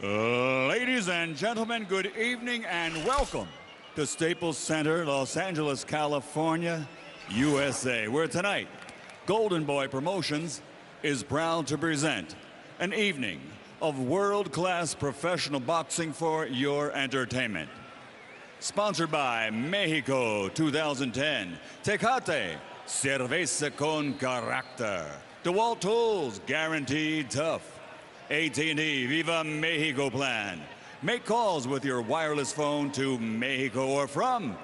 Ladies and gentlemen, good evening and welcome to Staples Center, Los Angeles, California, USA, where tonight, Golden Boy Promotions is proud to present an evening of world-class professional boxing for your entertainment. Sponsored by Mexico 2010, Tecate, Cerveza con Carácter, DeWalt Tools, guaranteed tough, AT&T Viva Mexico plan. Make calls with your wireless phone to Mexico or from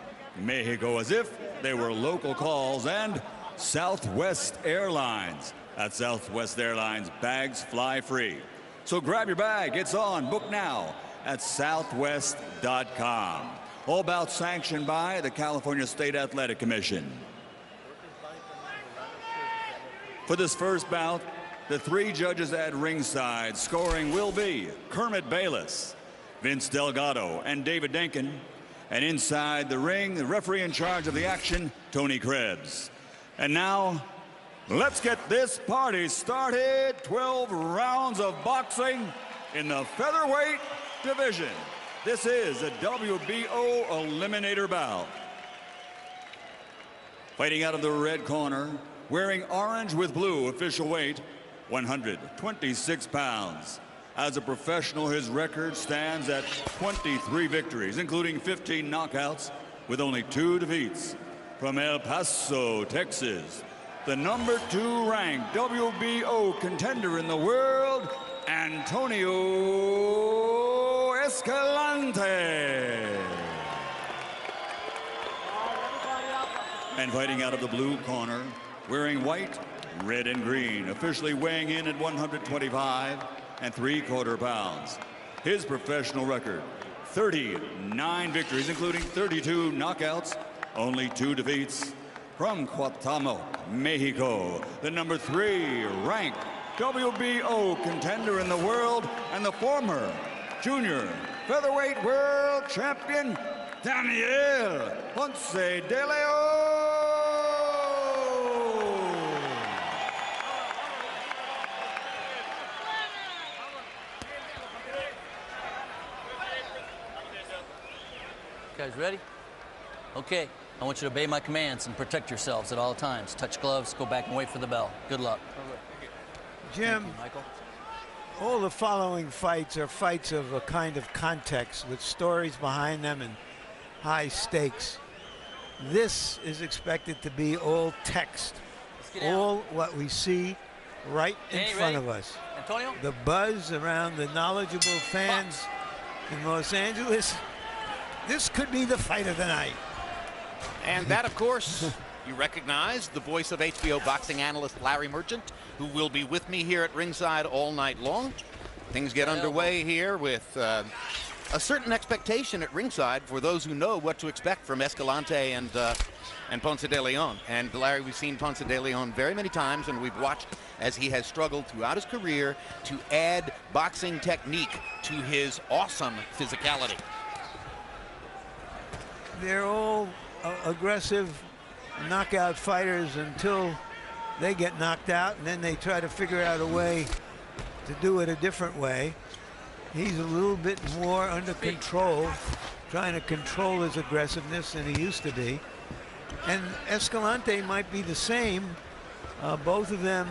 Mexico as if they were local calls, and Southwest Airlines. At Southwest Airlines, bags fly free. So grab your bag, it's on, book now at southwest.com. All bout sanctioned by the California State Athletic Commission. For this first bout, the three judges at ringside scoring will be Kermit Bayless, Vince Delgado, and David Denkin. And inside the ring, the referee in charge of the action, Tony Krebs. And now, let's get this party started. 12 rounds of boxing in the featherweight division. This is a WBO eliminator bout. Fighting out of the red corner, wearing orange with blue official weight, 126 pounds. As a professional, his record stands at 23 victories, including 15 knockouts, with only 2 defeats. From El Paso, Texas, the #2 ranked WBO contender in the world, Antonio Escalante. And fighting out of the blue corner, wearing white, red, and green, officially weighing in at 125 3/4 pounds. His professional record, 39 victories, including 32 knockouts, only 2 defeats. From Cuauhtémoc, Mexico, the #3 ranked WBO contender in the world and the former junior featherweight world champion, Daniel Ponce de León. Guys ready? Okay, I want you to obey my commands and protect yourselves at all times. Touch gloves, go back and wait for the bell. Good luck. Jim, Thank you, Michael. all the following fights are fights of a kind of context with stories behind them and high stakes. This is expected to be all text, all what we see right in front of us. Antonio? The buzz around the knowledgeable fans in Los Angeles. This could be the fight of the night. And that, of course, you recognize the voice of HBO boxing analyst Larry Merchant, who will be with me here at ringside all night long. Things get underway here with a certain expectation at ringside for those who know what to expect from Escalante and Ponce de León. And Larry, we've seen Ponce de León very many times, and we've watched as he has struggled throughout his career to add boxing technique to his awesome physicality. They're all aggressive knockout fighters until they get knocked out, and then they try to figure out a way to do it a different way. He's a little bit more under control, trying to control his aggressiveness than he used to be. And Escalante might be the same. Both of them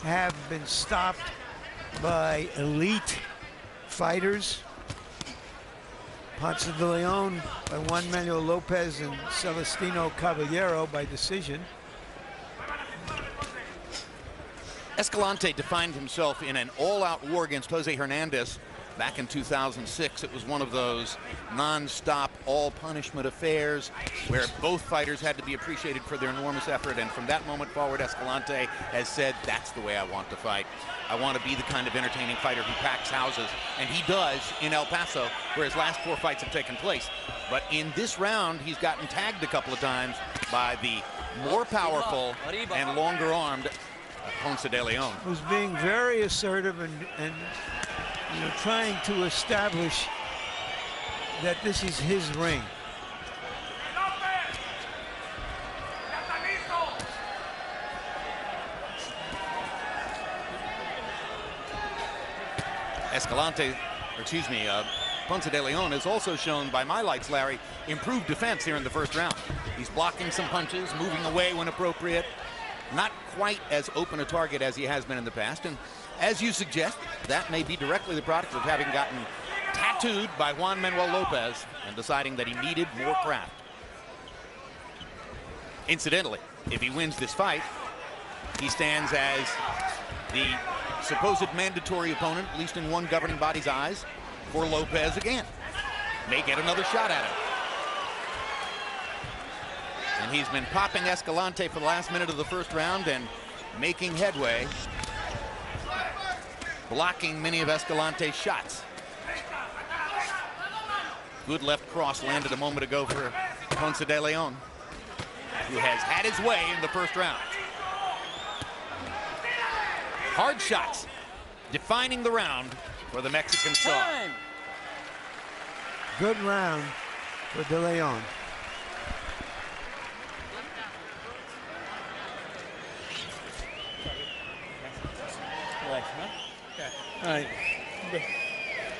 have been stopped by elite fighters. Ponce de León by Juan Manuel Lopez and Celestino Caballero by decision. Escalante defined himself in an all-out war against Jose Hernandez back in 2006. It was one of those non-stop, all-punishment affairs where both fighters had to be appreciated for their enormous effort, and from that moment forward, Escalante has said, that's the way I want to fight. I want to be the kind of entertaining fighter who packs houses, and he does in El Paso, where his last 4 fights have taken place. But in this round, he's gotten tagged a couple of times by the more powerful and longer-armed Ponce de León. Who's being very assertive and you know, trying to establish that this is his ring. Escalante Ponce de León has also shown, by my lights, Larry, improved defense here in the first round. He's blocking some punches, moving away when appropriate. Not quite as open a target as he has been in the past. And as you suggest, that may be directly the product of having gotten tattooed by Juan Manuel Lopez and deciding that he needed more craft. Incidentally, if he wins this fight, he stands as the supposed mandatory opponent, at least in one governing body's eyes, for Lopez again. May get another shot at him. And he's been popping Escalante for the last minute of the first round and making headway, blocking many of Escalante's shots. Good left cross landed a moment ago for Ponce de León, who has had his way in the first round. Hard shots defining the round for the Mexican star. Good round for De León. Relax, huh? All right.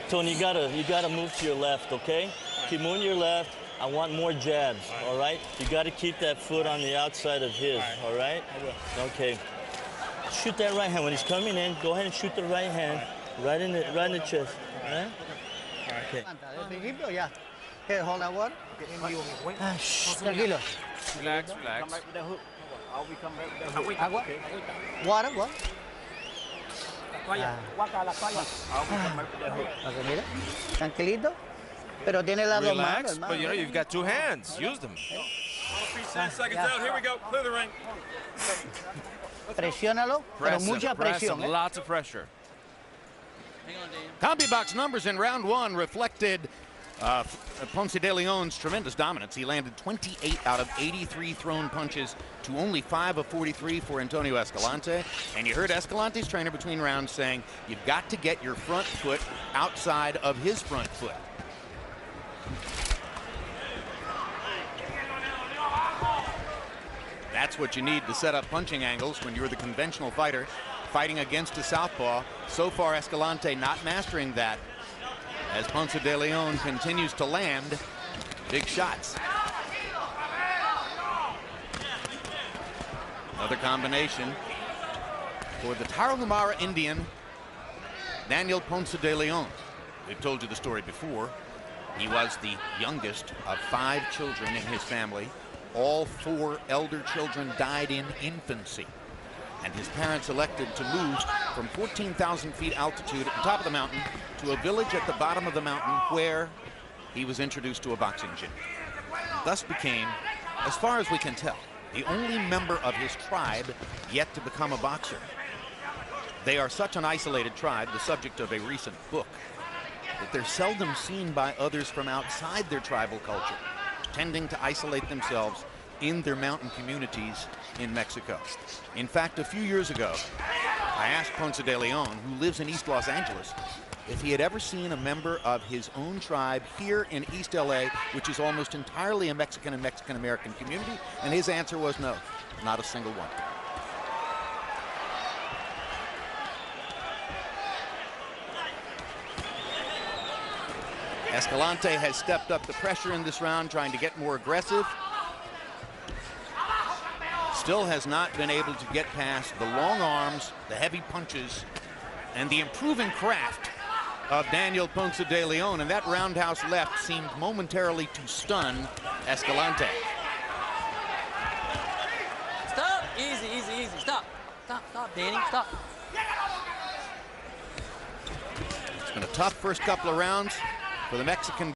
Tony, you gotta move to your left, okay? Keep moving to your left. I want more jabs, all right? You gotta keep that foot on the outside of his, all right? Okay. Shoot that right hand. When he's coming in, go ahead and shoot the right hand right in the chest, all right? Okay. Here, hold that water. Tranquilo. Relax, relax. Agua. Water, what? Okay, mira. Tranquilito. Pero tiene las dos manos, Relax, but you know, you've got two hands. Use them. 10 seconds out. Here we go. Clear the ring. Presiónalo, pero mucha presión. Lots of pressure. Hang on, Daniel. CombiBox numbers in round one reflected Ponce de León's tremendous dominance. He landed 28 out of 83 thrown punches to only 5 of 43 for Antonio Escalante. And you heard Escalante's trainer between rounds saying, you've got to get your front foot outside of his front foot. That's what you need to set up punching angles when you're the conventional fighter fighting against a southpaw. So far, Escalante not mastering that, as Ponce de León continues to land big shots. Another combination for the Tarahumara Indian, Daniel Ponce de León. We've told you the story before. He was the youngest of 5 children in his family. All 4 elder children died in infancy. And his parents elected to move from 14,000 feet altitude at the top of the mountain to a village at the bottom of the mountain where he was introduced to a boxing gym. Thus became, as far as we can tell, the only member of his tribe yet to become a boxer. They are such an isolated tribe, the subject of a recent book, that they're seldom seen by others from outside their tribal culture, tending to isolate themselves in their mountain communities in Mexico. In fact, a few years ago, I asked Ponce de León, who lives in East Los Angeles, if he had ever seen a member of his own tribe here in East LA, which is almost entirely a Mexican and Mexican-American community, and his answer was no, not a single one. Escalante has stepped up the pressure in this round, trying to get more aggressive. Still has not been able to get past the long arms, the heavy punches, and the improving craft of Daniel Ponce de León. And that roundhouse left seemed momentarily to stun Escalante. Stop. Easy, easy, easy. Stop. Stop, stop, Danny. Stop. It's been a tough first couple of rounds for the Mexican